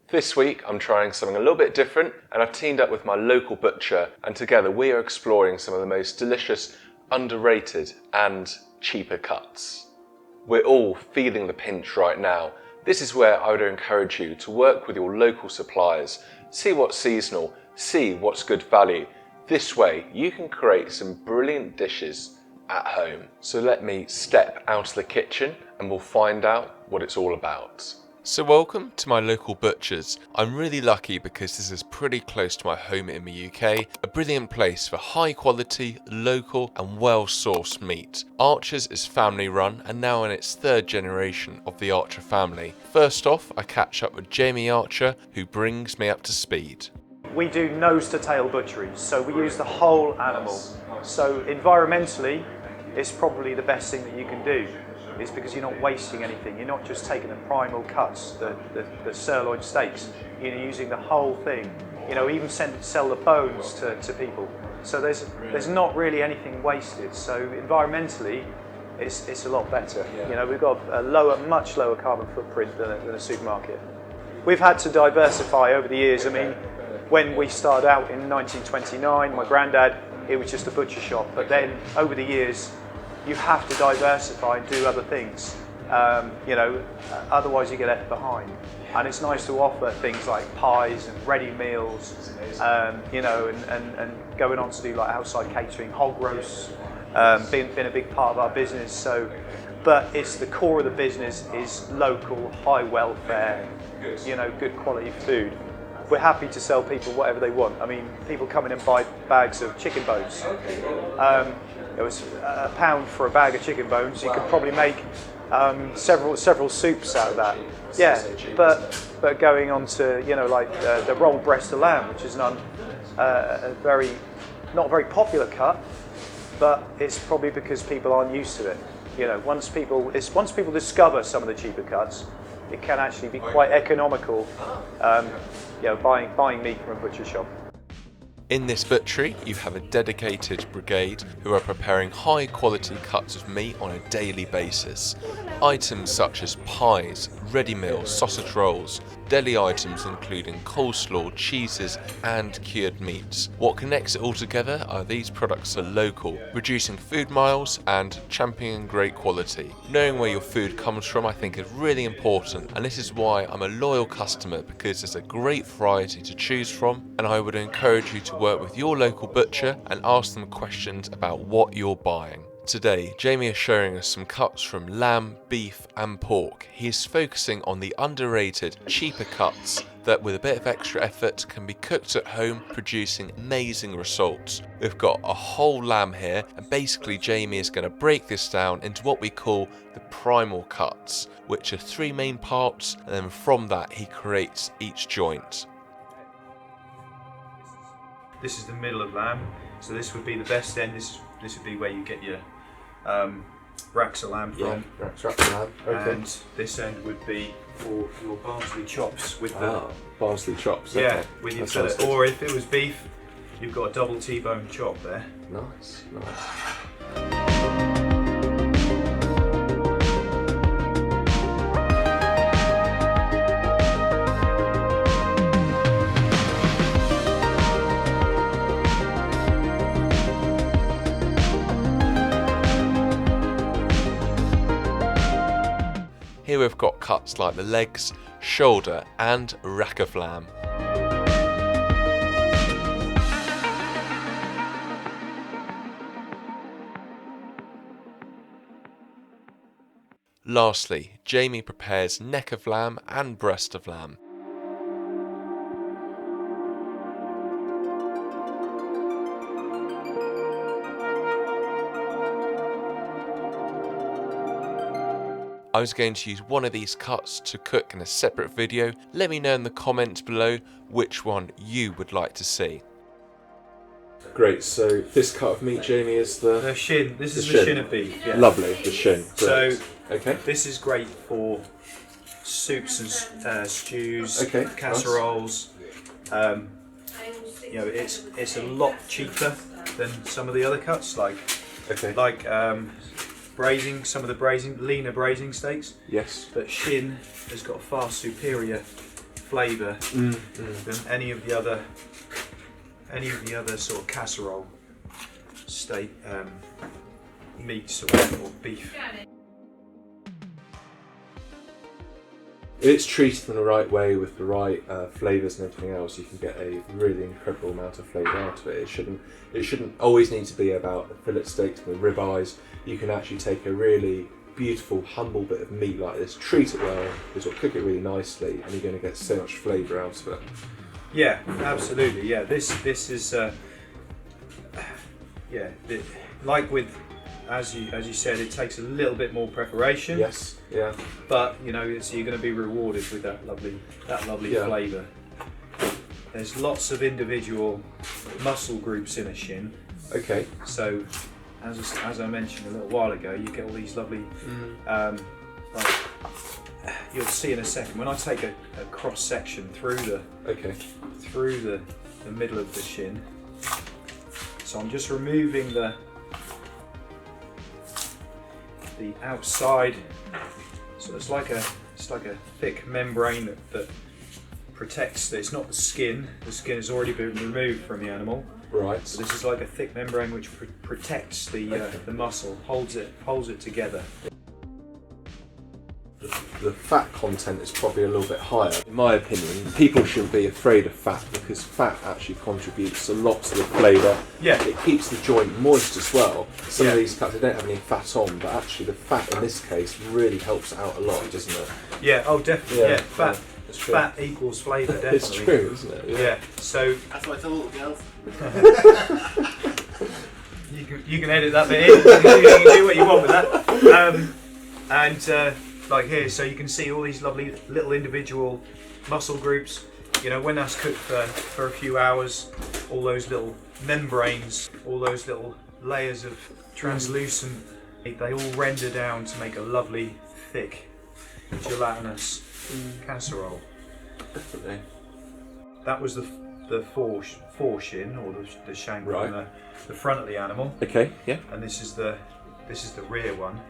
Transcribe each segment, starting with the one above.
This week I'm trying something a little bit different, and I've teamed up with my local butcher, and together we are exploring some of the most delicious, underrated and cheaper cuts. We're all feeling the pinch right now. This is where I would encourage you to work with your local suppliers, see what's seasonal, see what's good value. This way you can create some brilliant dishes at home. So let me step out of the kitchen and we'll find out what it's all about. So welcome to my local butchers. I'm really lucky because this is pretty close to my home in the UK, a brilliant place for high quality, local and well sourced meat. Archer's is family run and now in its third generation of the Archer family. First off, I catch up with Jamie Archer, who brings me up to speed. We do nose to tail butcheries, so we use the whole animal. So environmentally, it's probably the best thing that you can do. Is because you're not wasting anything. You're not just taking the primal cuts, the sirloin steaks. You're using the whole thing. You know, even sell the bones to people. So there's not really anything wasted. So environmentally, it's a lot better. Yeah. You know, we've got a much lower carbon footprint than a supermarket. We've had to diversify over the years. I mean, when we started out in 1929, my granddad, it was just a butcher shop. But then over the years, you have to diversify and do other things, you know, otherwise you get left behind. And it's nice to offer things like pies and ready meals, you know, and going on to do like outside catering, hog roasts, been a big part of our business. So, but it's the core of the business is local, high welfare, you know, good quality food. We're happy to sell people whatever they want. I mean, people come in and buy bags of chicken bones. It was £1 for a bag of chicken bones. You could probably make several soups out of that. Yeah, but going on to, you know, like the rolled breast of lamb, which is not a very popular cut, but it's probably because people aren't used to it. You know, once people discover some of the cheaper cuts, it can actually be quite economical. You know, buying meat from a butcher shop. In this butchery, you have a dedicated brigade who are preparing high quality cuts of meat on a daily basis. Items such as pies, ready meals, sausage rolls, deli items including coleslaw, cheeses and cured meats. What connects it all together are these products are local, reducing food miles and championing great quality. Knowing where your food comes from I think is really important, and this is why I'm a loyal customer, because there's a great variety to choose from, and I would encourage you to work with your local butcher and ask them questions about what you're buying. Today, Jamie is showing us some cuts from lamb, beef and pork. He is focusing on the underrated, cheaper cuts that with a bit of extra effort can be cooked at home, producing amazing results. We've got a whole lamb here, and basically Jamie is going to break this down into what we call the primal cuts, which are 3 main parts, and then from that he creates each joint. This is the middle of lamb, so this would be the best end. This would be where you get your racks of lamb from. Yeah, racks of lamb. Okay. And this end would be for your Barnsley chops with the Barnsley chops. yeah, Okay. with your fillet. Or if it was beef, you've got a double T-bone chop there. Nice. Here we've got cuts like the legs, shoulder and rack of lamb. Lastly, Jamie prepares neck of lamb and breast of lamb. I was going to use one of these cuts to cook in a separate video. Let me know in the comments below which one you would like to see. Great, so this cut of meat, Jamie, is the shin. This is the shin of beef. Yeah. Lovely, the shin. Great. So okay. This is great for soups and stews, okay, casseroles. Nice. You know, it's a lot cheaper than some of the other cuts, like braising, some of the leaner braising steaks. Yes. But Shin has got far superior flavour than any of the other sort of casserole steak meats or beef. If it's treated in the right way with the right flavours and everything else, you can get a really incredible amount of flavour out of it. It shouldn't always need to be about the fillet steaks and the ribeyes. You can actually take a really beautiful, humble bit of meat like this, treat it well, cook it really nicely, and you're going to get so much flavour out of it. Yeah, absolutely. Yeah, this is like with, as you said, it takes a little bit more preparation. Yes. Yeah. But you know, you're going to be rewarded with that lovely flavour. There's lots of individual muscle groups in a shin. Okay. So, as I mentioned a little while ago, you get all these lovely. Like, you'll see in a second when I take a cross section through the middle of the shin. So I'm just removing the outside. So it's like a thick membrane that protects. It's not the skin. The skin has already been removed from the animal. Right. So this is like a thick membrane which protects the muscle, holds it together. The fat content is probably a little bit higher. In my opinion, people shouldn't be afraid of fat because fat actually contributes a lot to the flavour. Yeah. It keeps the joint moist as well. Some of these cuts, they don't have any fat on, but actually the fat in this case really helps out a lot, doesn't it? Yeah, oh definitely, yeah. Fat equals flavour, definitely. It's true, isn't it? Yeah, so... That's what I tell all the girls. you can edit that bit in, you can do what you want with that. Like here, so you can see all these lovely little individual muscle groups. You know, when that's cooked for a few hours, all those little membranes, all those little layers of translucent, they all render down to make a lovely, thick, gelatinous casserole. Definitely. That was the fore shin, or the shank on the front of the animal. Okay, yeah. And this is the rear one.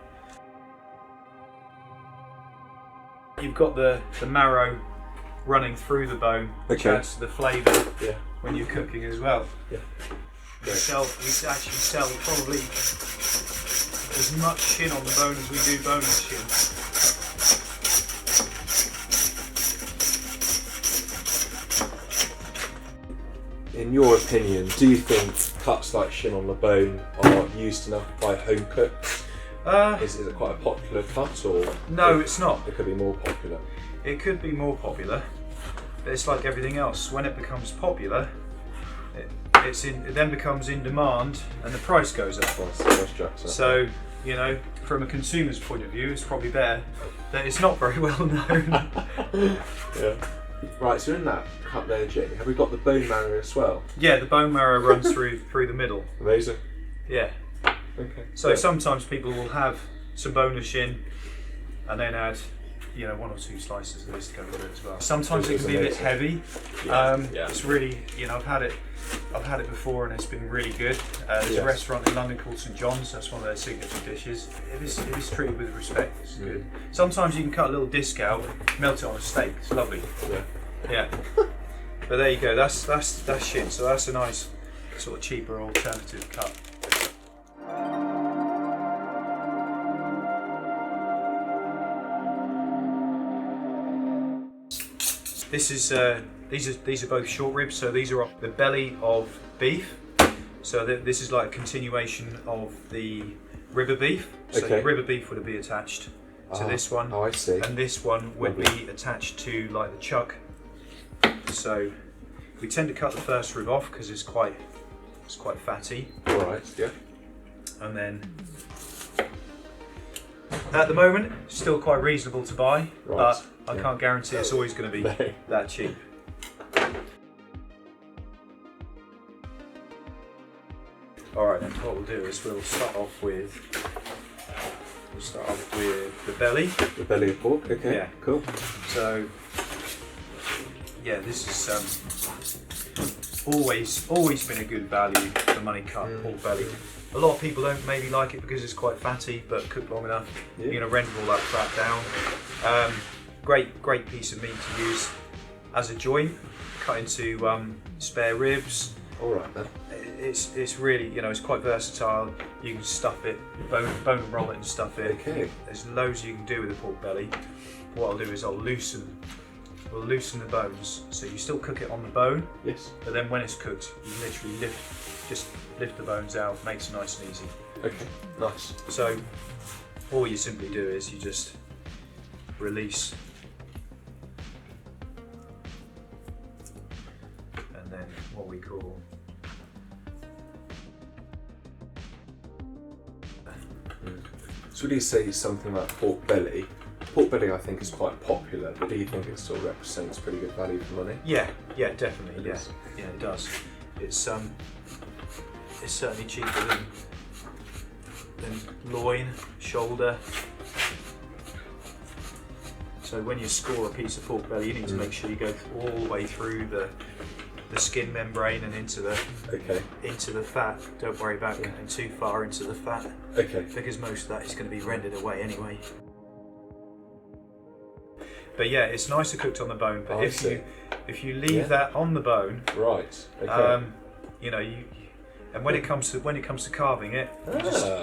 You've got the marrow running through the bone, which adds to the flavour when you're cooking as well. Yeah. We actually sell probably as much shin on the bone as we do boneless shin. In your opinion, do you think cuts like shin on the bone are used enough by home cooks? Is it quite a popular cut, or no? It's not. It could be more popular. It could be more popular, but it's like everything else. When it becomes popular, it then becomes in demand, and the price goes up. So you know, from a consumer's point of view, it's probably better that it's not very well known. Yeah. Right. So in that cut there, Jake, have we got the bone marrow as well? Yeah, the bone marrow runs through the middle. Amazing. Yeah. Okay. So sometimes people will have some boneless shin and then add, you know, 1 or 2 slices of this to go with it as well. Sometimes it can be a bit heavy. It's really, you know, I've had it before and it's been really good. There's a restaurant in London called St John's. That's one of their signature dishes. If it's treated with respect, it's good. Sometimes you can cut a little disc out, melt it on a steak. It's lovely. Yeah. But there you go. That's shin. So that's a nice sort of cheaper alternative cut. This is these are both short ribs, so these are off the belly of beef. So this is like a continuation of the ribber beef. So the ribber beef would be attached to this one. Oh, I see. And this one would be attached to like the chuck. So we tend to cut the first rib off because it's quite fatty. All right. Yeah. And then at the moment, still quite reasonable to buy, but I can't guarantee it's always going to be that cheap. Alright then, what we'll do is we'll start off with the belly. The belly of pork, okay. Yeah. Cool. So, yeah, this is always been a good value for money cut, pork belly. A lot of people don't maybe like it because it's quite fatty, but cooked long enough, you're going to render all that fat down. Great piece of meat to use. as a joint, cut into spare ribs. All right then. It's really, you know, it's quite versatile. You can stuff it, bone and roll it and stuff it. Okay. There's loads you can do with the pork belly. What I'll do is we'll loosen the bones. So you still cook it on the bone. Yes. But then when it's cooked, you literally just lift the bones out, makes it nice and easy. Okay. Nice. So all you simply do is you just release, and then what we call So would you say something about pork belly? Pork belly I think is quite popular, but do you think it still represents pretty good value for money? yeah, definitely, It is. yeah, it does. It's certainly cheaper than loin, shoulder. So when you score a piece of pork belly, you need to make sure you go all the way through the skin membrane and into the fat. Don't worry about going too far into the fat. Okay. Because most of that is going to be rendered away anyway. But yeah, it's nicer cooked on the bone. But if you leave that on the bone, right. Okay. you know, and when it comes to carving it,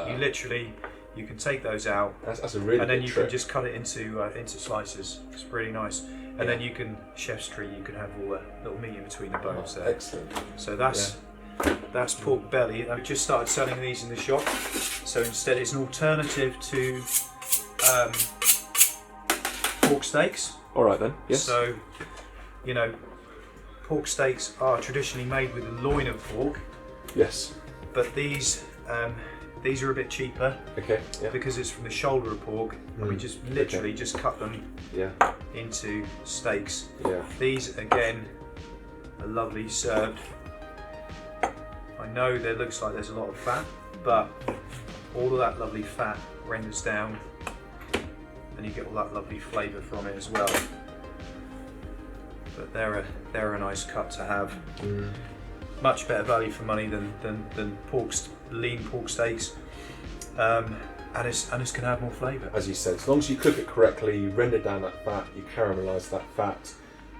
you literally can take those out. That's a really and then good you trick. can just cut it into slices. It's really nice. And then you can, chef's tree, you can have all the little meat in between the bones there. Excellent. So that's pork belly. I've just started selling these in the shop. So instead, it's an alternative to pork steaks. All right then. Yes. So, you know, pork steaks are traditionally made with a loin of pork, Yes. but these are a bit cheaper Okay. Yeah. because it's from the shoulder of pork, and we just literally just cut them Yeah. into steaks. Yeah. These again are lovely served. I know there looks like there's a lot of fat, but all of that lovely fat renders down, and you get all that lovely flavour from it as well. But they're a nice cut to have. Much better value for money than lean pork steaks, and it's going to have more flavour. As you said, as long as you cook it correctly, you render down that fat, you caramelise that fat,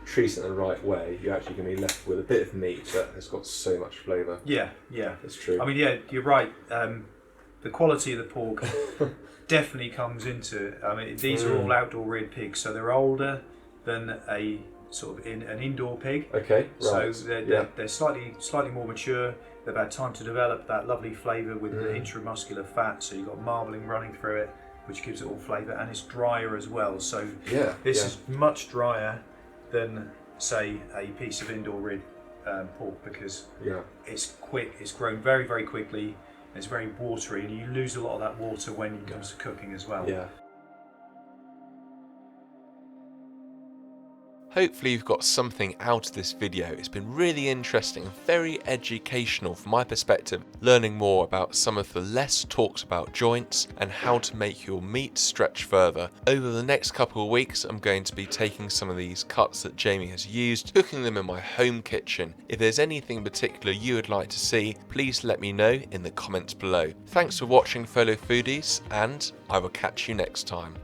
treat it in the right way, you're actually going to be left with a bit of meat that has got so much flavour. Yeah. That's true. I mean, yeah, you're right. The quality of the pork definitely comes into it. I mean, these are all outdoor reared pigs, so they're older than a sort of an indoor pig. Okay, right. So they're slightly more mature. They've had time to develop that lovely flavour with the intramuscular fat. So you've got marbling running through it, which gives it all flavour, and it's drier as well. So this is much drier than, say, a piece of indoor reared pork, because it's quick. It's grown very, very quickly. It's very watery, and you lose a lot of that water when it comes to cooking as well. Yeah. Hopefully you've got something out of this video. It's been really interesting and very educational from my perspective, learning more about some of the less talked about joints and how to make your meat stretch further. Over the next couple of weeks, I'm going to be taking some of these cuts that Jamie has used, cooking them in my home kitchen. If there's anything in particular you would like to see, please let me know in the comments below. Thanks for watching, fellow foodies, and I will catch you next time.